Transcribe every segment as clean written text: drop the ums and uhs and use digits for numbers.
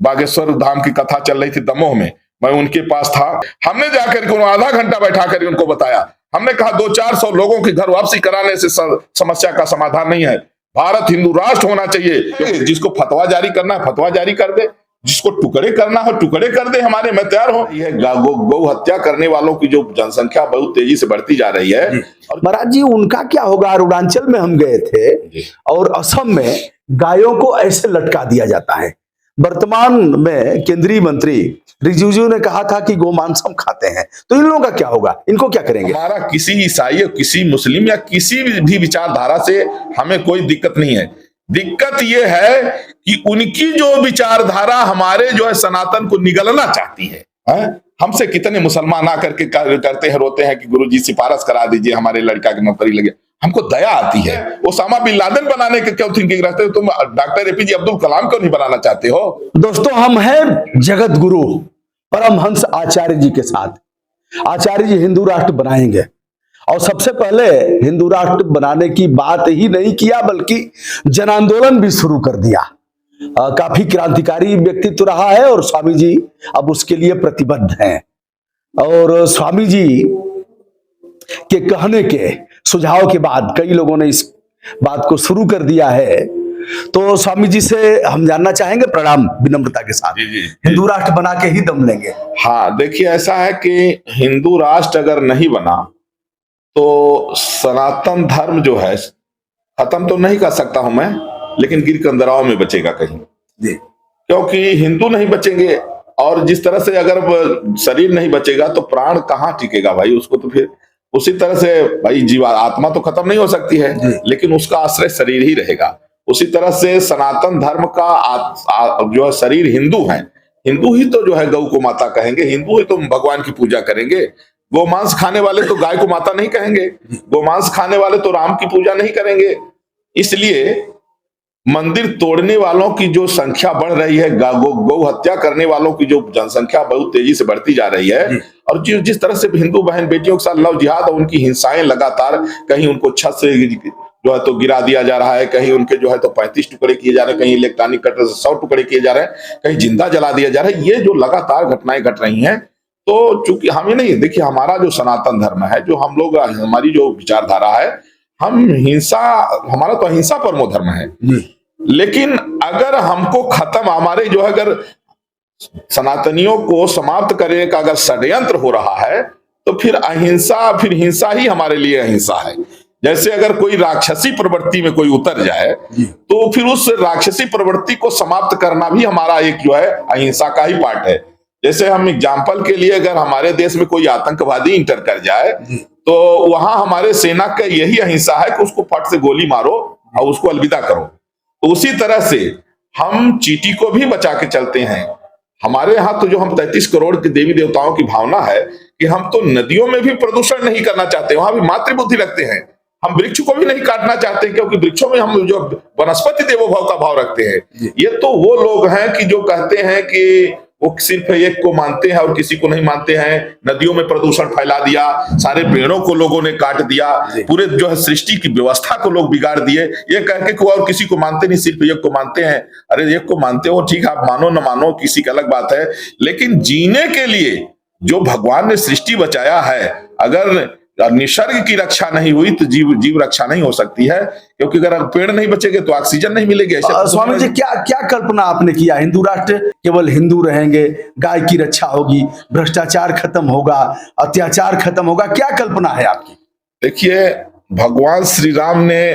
बागेश्वर धाम की कथा चल रही थी दमोह में, मैं उनके पास था। हमने जाकर के आधा घंटा बैठा कर उनको बताया। हमने कहा 200-400 लोगों की घर वापसी कराने से समस्या का समाधान नहीं है। भारत हिंदू राष्ट्र होना चाहिए। जिसको फतवा जारी करना है फतवा जारी कर दे, जिसको टुकड़े करना हो टुकड़े कर दे, हमारे में तैयार हो। यह गौ हत्या करने वालों की जो जनसंख्या बहुत तेजी से बढ़ती जा रही है। महाराज जी, उनका क्या होगा? अरुणाचल में हम गए थे और असम में गायों को ऐसे लटका दिया जाता है। वर्तमान में केंद्रीय मंत्री रिजिजू ने कहा था कि गोमांस हम खाते हैं, तो इन लोगों का क्या होगा? इनको क्या करेंगे? हमारा किसी ईसाई या किसी मुस्लिम या किसी भी विचारधारा से हमें कोई दिक्कत नहीं है। दिक्कत यह है कि उनकी जो विचारधारा हमारे जो है सनातन को निगलना चाहती है। हमसे कितने मुसलमान आकर के करते हैं, रोते हैं कि गुरुजी सिफारिश करा दीजिए, हमारे लड़का की नौकरी लगे। हमको दया आती है। ओसामा बिन लादेन बनाने के क्यों थिंकिंग रखते हो तुम? डॉक्टर एपीजे अब्दुल कलाम क्यों नहीं बनाना चाहते हो? दोस्तों, हम हैं जगत गुरु परमहंस आचार्य जी के साथ। आचार्य जी हिंदू राष्ट्र बनाएंगे और सबसे पहले हिंदू राष्ट्र बनाने की बात ही नहीं किया बल्कि जन आंदोलन भी शुरू कर दिया। काफी क्रांतिकारी व्यक्तित्व रहा है और स्वामी जी अब उसके लिए प्रतिबद्ध हैं। और स्वामी जी के कहने के सुझाव के बाद कई लोगों ने इस बात को शुरू कर दिया है। तो स्वामी जी से हम जानना चाहेंगे, प्रणाम विनम्रता के साथ। जी, जी, हिंदू राष्ट्र बना के ही दम लेंगे? हाँ, देखिए ऐसा है कि हिंदू राष्ट्र अगर नहीं बना तो सनातन धर्म जो है खत्म तो नहीं कर सकता हूं मैं, लेकिन गिर कंदराओं में बचेगा कहीं। जी। क्योंकि हिंदू नहीं बचेंगे और जिस तरह से अगर शरीर नहीं बचेगा तो प्राण कहाँ टिकेगा भाई? उसको तो फिर उसी तरह से भाई जीवा आत्मा तो खत्म नहीं हो सकती है, लेकिन उसका आश्रय शरीर ही रहेगा। उसी तरह से सनातन धर्म का जो है शरीर हिंदू है। हिंदू ही तो जो है गौ को माता कहेंगे, हिंदू ही तो भगवान की पूजा करेंगे। गोमांस खाने वाले तो गाय को माता नहीं कहेंगे, गोमांस खाने वाले तो राम की पूजा नहीं करेंगे। इसलिए मंदिर तोड़ने वालों की जो संख्या बढ़ रही है, गौ हत्या करने वालों की जो जनसंख्या बहुत तेजी से बढ़ती जा रही है, और जिस तरह से हिंदू बहन बेटियों के साथ लव जिहाद और उनकी हिंसाएं लगातार, कहीं उनको छत से जो है तो गिरा दिया जा रहा है, कहीं उनके जो है तो 35 टुकड़े किए जा रहे हैं, कहीं इलेक्ट्रॉनिक कटर से 100 टुकड़े किए जा रहे हैं, कहीं जिंदा जला दिया जा रहा है। ये जो लगातार घटनाएं घट रही हैं, तो चूंकि हमें नहीं, देखिए हमारा जो सनातन धर्म है, जो हम लोग, हमारी जो विचारधारा है, हम हिंसा, हमारा तो अहिंसा परमो धर्म है। लेकिन अगर हमको खत्म, हमारे जो है अगर सनातनियों को समाप्त करने का अगर षड्यंत्र हो रहा है तो फिर अहिंसा, फिर हिंसा ही हमारे लिए अहिंसा है। जैसे अगर कोई राक्षसी प्रवृत्ति में कोई उतर जाए तो फिर उस राक्षसी प्रवृत्ति को समाप्त करना भी हमारा एक जो है अहिंसा का ही पार्ट है। जैसे हम एग्जाम्पल के लिए, अगर हमारे देश में कोई आतंकवादी इंटर कर जाए तो वहां हमारे सेना का यही अहिंसा है कि उसको फट से गोली मारो और उसको अलविदा करो। तो उसी तरह से हम चींटी को भी बचा के चलते हैं। हमारे यहाँ तो जो हम 33 करोड़ के देवी देवताओं की भावना है कि हम तो नदियों में भी प्रदूषण नहीं करना चाहते, वहां भी मातृबुद्धि रखते हैं। हम वृक्ष को भी नहीं काटना चाहते क्योंकि वृक्षों में हम जो वनस्पति देवोभव का भाव रखते हैं। ये तो वो लोग हैं कि जो कहते हैं कि वो सिर्फ एक को मानते हैं और किसी को नहीं मानते हैं। नदियों में प्रदूषण फैला दिया, सारे पेड़ों को लोगों ने काट दिया, पूरे जो है सृष्टि की व्यवस्था को लोग बिगाड़ दिए, ये कह के और किसी को मानते नहीं, सिर्फ एक को मानते हैं। अरे एक को मानते हो ठीक है, आप मानो न मानो किसी की अलग बात है, लेकिन जीने के लिए जो भगवान ने सृष्टि बचाया है, अगर निसर्ग की रक्षा नहीं हुई तो जीव रक्षा नहीं हो सकती है। क्योंकि अगर पेड़ नहीं बचेंगे तो ऑक्सीजन नहीं मिलेगी। स्वामी जी, क्या कल्पना आपने किया? हिंदू राष्ट्र केवल हिंदू रहेंगे, गाय की रक्षा होगी, भ्रष्टाचार खत्म होगा, अत्याचार खत्म होगा, क्या कल्पना है आपकी? देखिए, भगवान श्री राम ने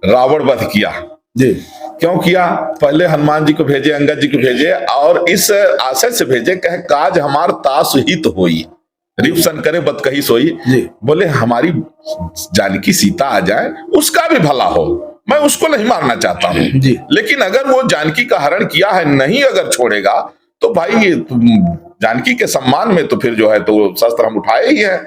रावण वध किया जी। क्यों किया? पहले हनुमान जी को भेजे, अंगद जी को भेजे और इस आशय से भेजे कहे काज हमार तास हित होई, रिपसन करे बत कही सोई। बोले हमारी जानकी सीता आ जाए, उसका भी भला हो, मैं उसको नहीं मारना चाहता हूं, लेकिन अगर वो जानकी का हरण किया है नहीं अगर छोड़ेगा तो भाई ये जानकी के सम्मान में तो फिर जो है तो शस्त्र हम उठाए ही है।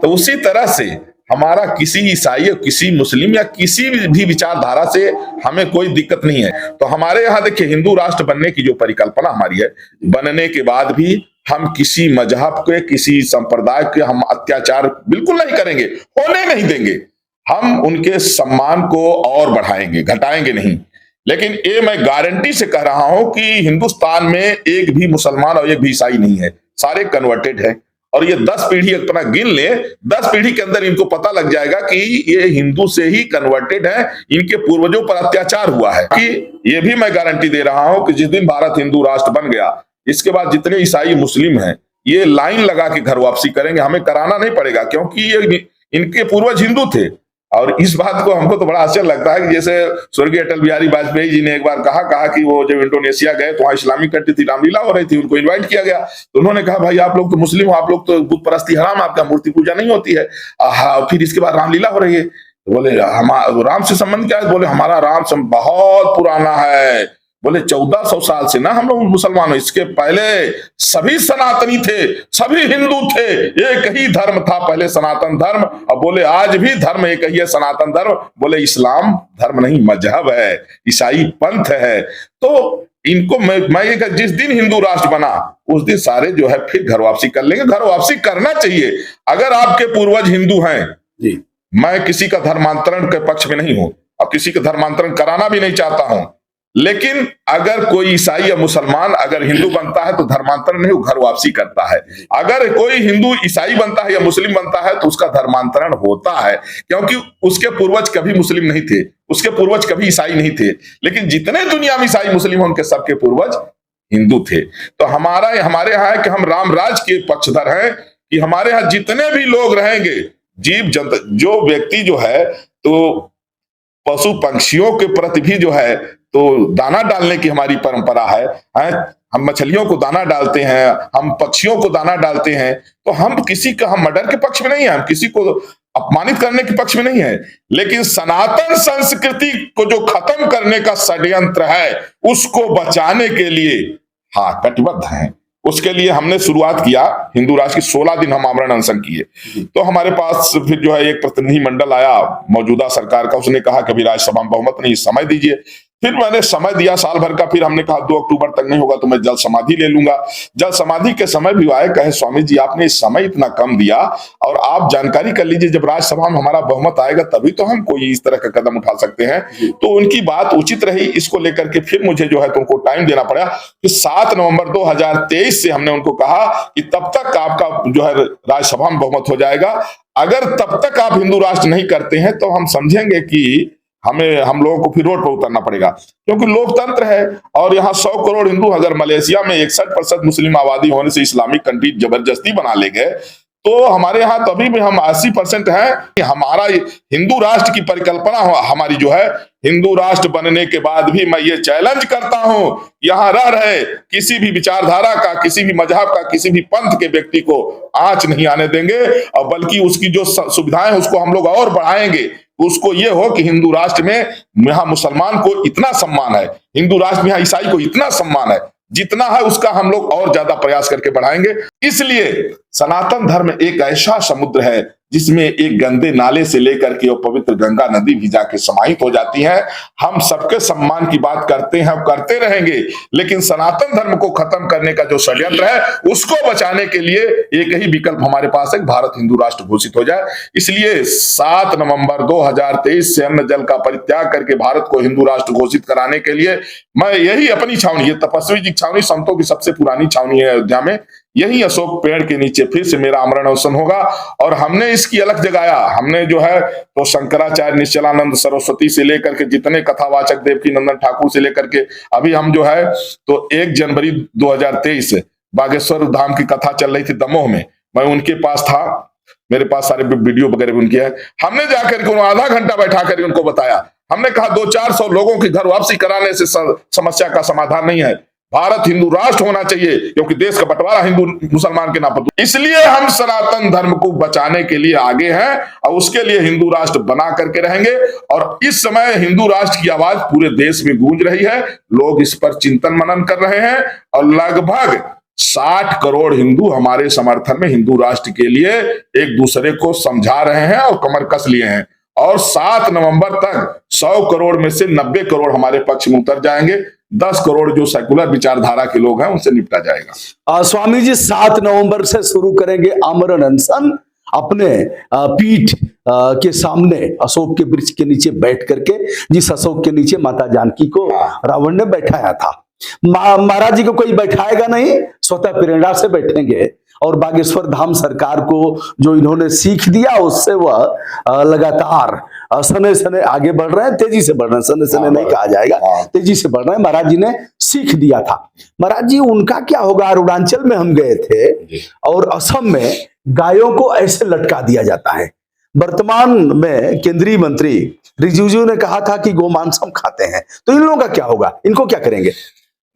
तो उसी तरह से हमारा किसी ईसाई या किसी मुस्लिम या किसी भी विचारधारा से हमें कोई दिक्कत नहीं है। तो हमारे यहाँ देखिए, हिंदू राष्ट्र बनने की जो परिकल्पना हमारी है, बनने के बाद भी हम किसी मजहब के, किसी संप्रदाय के हम अत्याचार बिल्कुल नहीं करेंगे, होने नहीं देंगे। हम उनके सम्मान को और बढ़ाएंगे, घटाएंगे नहीं। लेकिन ये मैं गारंटी से कह रहा हूं कि हिंदुस्तान में एक भी मुसलमान और एक भी ईसाई नहीं है, सारे कन्वर्टेड है। और ये 10 पीढ़ी अपना गिन ले, 10 पीढ़ी के अंदर इनको पता लग जाएगा कि ये हिंदू से ही कन्वर्टेड है, इनके पूर्वजों पर अत्याचार हुआ है। कि ये भी मैं गारंटी दे रहा हूं कि जिस दिन भारत हिंदू राष्ट्र बन गया, इसके बाद जितने ईसाई मुस्लिम हैं ये लाइन लगा के घर वापसी करेंगे, हमें कराना नहीं पड़ेगा, क्योंकि ये इनके पूर्वज हिंदू थे। और इस बात को हमको तो बड़ा आश्चर्य लगता है कि जैसे स्वर्गीय अटल बिहारी वाजपेयी जी ने एक बार कहा कि वो जब इंडोनेशिया गए तो वहां इस्लामिक कंट्री थी, रामलीला हो रही थी, उनको इनवाइट किया गया, तो उन्होंने कहा भाई आप लोग तो मुस्लिम हो, आप लोग तो बुत परस्ती हराम, आपका मूर्ति पूजा नहीं होती है, फिर इसके बाद रामलीला हो रही है। तो बोले राम से संबंध क्या है? बोले हमारा राम बहुत पुराना है, बोले 1400 साल से ना हम लोग मुसलमान हो, इसके पहले सभी सनातनी थे, सभी हिंदू थे, एक ही धर्म था पहले सनातन धर्म। अब बोले आज भी धर्म एक ही है सनातन धर्म, बोले इस्लाम धर्म नहीं मजहब है, ईसाई पंथ है। तो इनको मैं ये जिस दिन हिंदू राष्ट्र बना उस दिन सारे जो है फिर घर वापसी कर लेंगे। घर वापसी करना चाहिए। अगर आपके पूर्वज हिंदू हैं जी, मैं किसी का धर्मांतरण के पक्ष में नहीं हूं, अब किसी का धर्मांतरण कराना भी नहीं चाहता हूं, लेकिन अगर कोई ईसाई या मुसलमान अगर हिंदू बनता है तो धर्मांतरण नहीं, वो घर वापसी करता है। अगर कोई हिंदू ईसाई बनता है या मुस्लिम बनता है तो उसका धर्मांतरण होता है, क्योंकि उसके पूर्वज कभी मुस्लिम नहीं थे, उसके पूर्वज कभी ईसाई नहीं थे। लेकिन जितने दुनिया में ईसाई मुस्लिम हैं उनके सबके पूर्वज हिंदू थे। तो हमारे यहाँ है कि हम राम राज के पक्षधर हैं, कि हमारे यहाँ जितने भी लोग रहेंगे, जीव जंतु, जो व्यक्ति जो है तो पशु पंक्षियों के प्रति भी जो है तो दाना डालने की हमारी परंपरा है। हम मछलियों को दाना डालते हैं, हम पक्षियों को दाना डालते हैं, तो हम किसी का हम मर्डर के पक्ष में नहीं है, हम किसी को अपमानित करने के पक्ष में नहीं है। लेकिन सनातन संस्कृति को जो खत्म करने का षड्यंत्र है उसको बचाने के लिए हाँ कटिबद्ध हैं। उसके लिए हमने शुरुआत किया, हिंदू राष्ट्र की 16 दिन हम आमरण अनशन किए। तो हमारे पास फिर जो है एक प्रतिनिधि मंडल आया मौजूदा सरकार का, उसने कहा कि अभी राज्यसभा में बहुमत नहीं, समय दीजिए। फिर मैंने समय दिया साल भर का, फिर हमने कहा 2 अक्टूबर तक नहीं होगा तो मैं जल समाधि ले लूंगा। जल समाधि के समय भी आए, कहे स्वामी जी आपने इस समय इतना कम दिया, और आप जानकारी कर लीजिए जब राज्यसभा में हमारा बहुमत आएगा तभी तो हम कोई इस तरह का कदम उठा सकते हैं। तो उनकी बात उचित रही, इसको लेकर के फिर मुझे जो है तुमको टाइम देना पड़ा कि 7 नवंबर 2023 से हमने उनको कहा कि तब तक आपका जो है राज्यसभा में बहुमत हो जाएगा। अगर तब तक आप हिंदू राष्ट्र नहीं करते हैं तो हम समझेंगे कि हम लोगों को फिर रोड पर उतरना पड़ेगा, क्योंकि लोकतंत्र है। और यहाँ 100 करोड़ हिंदू, अगर मलेशिया में 61% मुस्लिम आबादी होने से इस्लामिक कंट्री जबरदस्ती बना ले गए, तो हमारे यहाँ तभी भी हम 80% हैं। हमारा हिंदू राष्ट्र की परिकल्पना हमारी जो है, हिंदू राष्ट्र बनने के बाद भी मैं ये चैलेंज करता हूं, यहाँ रह रहे किसी भी विचारधारा का, किसी भी मजहब का, किसी भी पंथ के व्यक्ति को आंच नहीं आने देंगे, और बल्कि उसकी जो सुविधाएं उसको हम लोग और बढ़ाएंगे। उसको ये हो कि हिंदू राष्ट्र में यहाँ मुसलमान को इतना सम्मान है, हिंदू राष्ट्र में यहाँ ईसाई को इतना सम्मान है, जितना है उसका हम लोग और ज्यादा प्रयास करके बढ़ाएंगे। इसलिए सनातन धर्म एक ऐसा समुद्र है जिसमें एक गंदे नाले से लेकर के वो पवित्र गंगा नदी भी जाके समाहित हो जाती है। हम सबके सम्मान की बात करते हैं, करते रहेंगे, लेकिन सनातन धर्म को खत्म करने का जो षड्यंत्र है उसको बचाने के लिए एक ही विकल्प हमारे पास है, भारत हिंदू राष्ट्र घोषित हो जाए। इसलिए 7 नवंबर 2023 से अन्न जल का परित्याग करके भारत को हिंदू राष्ट्र घोषित कराने के लिए मैं यही अपनी छावनी, ये तपस्वी जी छावनी संतों की सबसे पुरानी छावनी है अयोध्या में, यही अशोक पेड़ के नीचे फिर से मेरा आमरण अनशन होगा। और हमने इसकी अलग जगाया, हमने जो है तो शंकराचार्य, निश्चलानंद सरस्वती से लेकर के जितने कथावाचक, देवकी नंदन ठाकुर से लेकर के अभी हम जो है तो 1 जनवरी 2023 बागेश्वर धाम की कथा चल रही थी दमोह में, मैं उनके पास था, मेरे पास सारे वीडियो वगैरह भी उनके हैं। हमने जाकर के आधा घंटा बैठा कर उनको बताया, हमने कहा 200-400 लोगों की घर वापसी कराने से समस्या का समाधान नहीं है, भारत हिंदू राष्ट्र होना चाहिए, क्योंकि देश का बंटवारा हिंदू मुसलमान के नाम पर। इसलिए हम सनातन धर्म को बचाने के लिए आगे हैं और उसके लिए हिंदू राष्ट्र बना करके रहेंगे। और इस समय हिंदू राष्ट्र की आवाज पूरे देश में गूंज रही है, लोग इस पर चिंतन मनन कर रहे हैं और लगभग 60 करोड़ हिंदू हमारे समर्थन में हिंदू राष्ट्र के लिए एक दूसरे को समझा रहे हैं और कमर कस लिए हैं। और 7 नवंबर तक 100 करोड़ में से 90 करोड़ हमारे पक्ष में उतर जाएंगे, 10 करोड़ जो सेकुलर विचारधारा के लोग हैं उनसे निपटा जाएगा। स्वामी जी 7 नवंबर से शुरू करेंगे आमरण अनशन, अपने पीठ के सामने अशोक के वृक्ष के नीचे बैठ करके, जिस अशोक के नीचे माता जानकी को रावण ने बैठाया था, महाराज जी को कोई बैठाएगा नहीं, स्वतः प्रेरणा से बैठेंगे। और बागेश्वर धाम सरकार को जो इन्होंने सीख दिया, उससे वह लगातार सने सने आगे बढ़ रहे हैं, तेजी से बढ़ रहे हैं, सने सने नहीं कहा जाएगा, तेजी से बढ़ रहे हैं। महाराज जी ने सीख दिया था। महाराज जी उनका क्या होगा, अरुणाचल में हम गए थे और असम में गायों को ऐसे लटका दिया जाता है। वर्तमान में केंद्रीय मंत्री रिजिजू ने कहा था कि गोमांस हम खाते हैं, तो इन लोगों का क्या होगा, इनको क्या करेंगे?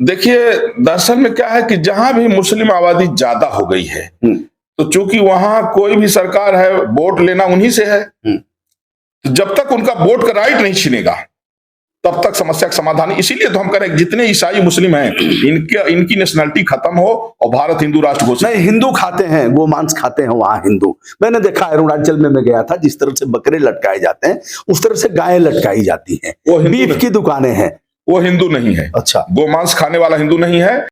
देखिए, दरअसल में क्या है कि जहां भी मुस्लिम आबादी ज्यादा हो गई है, तो चूंकि वहां कोई भी सरकार है, वोट लेना उन्हीं से है। तो जब तक उनका वोट का राइट नहीं छिनेगा, तब तक समस्या का समाधान। इसीलिए तो हम कह रहे हैं जितने ईसाई मुस्लिम हैं, इनकी नेशनलिटी खत्म हो और भारत हिंदू राष्ट्र घोषित। नहीं, हिंदू खाते हैं, गोमांस खाते हैं वहां हिंदू। मैंने देखा अरुणाचल में मैं गया था, जिस तरह से बकरे लटकाए जाते हैं उस तरह से गायें लटकाई जाती हैं। वो बीफ की दुकानें हैं। वो हिंदू नहीं है। अच्छा, गोमांस खाने वाला हिंदू नहीं है।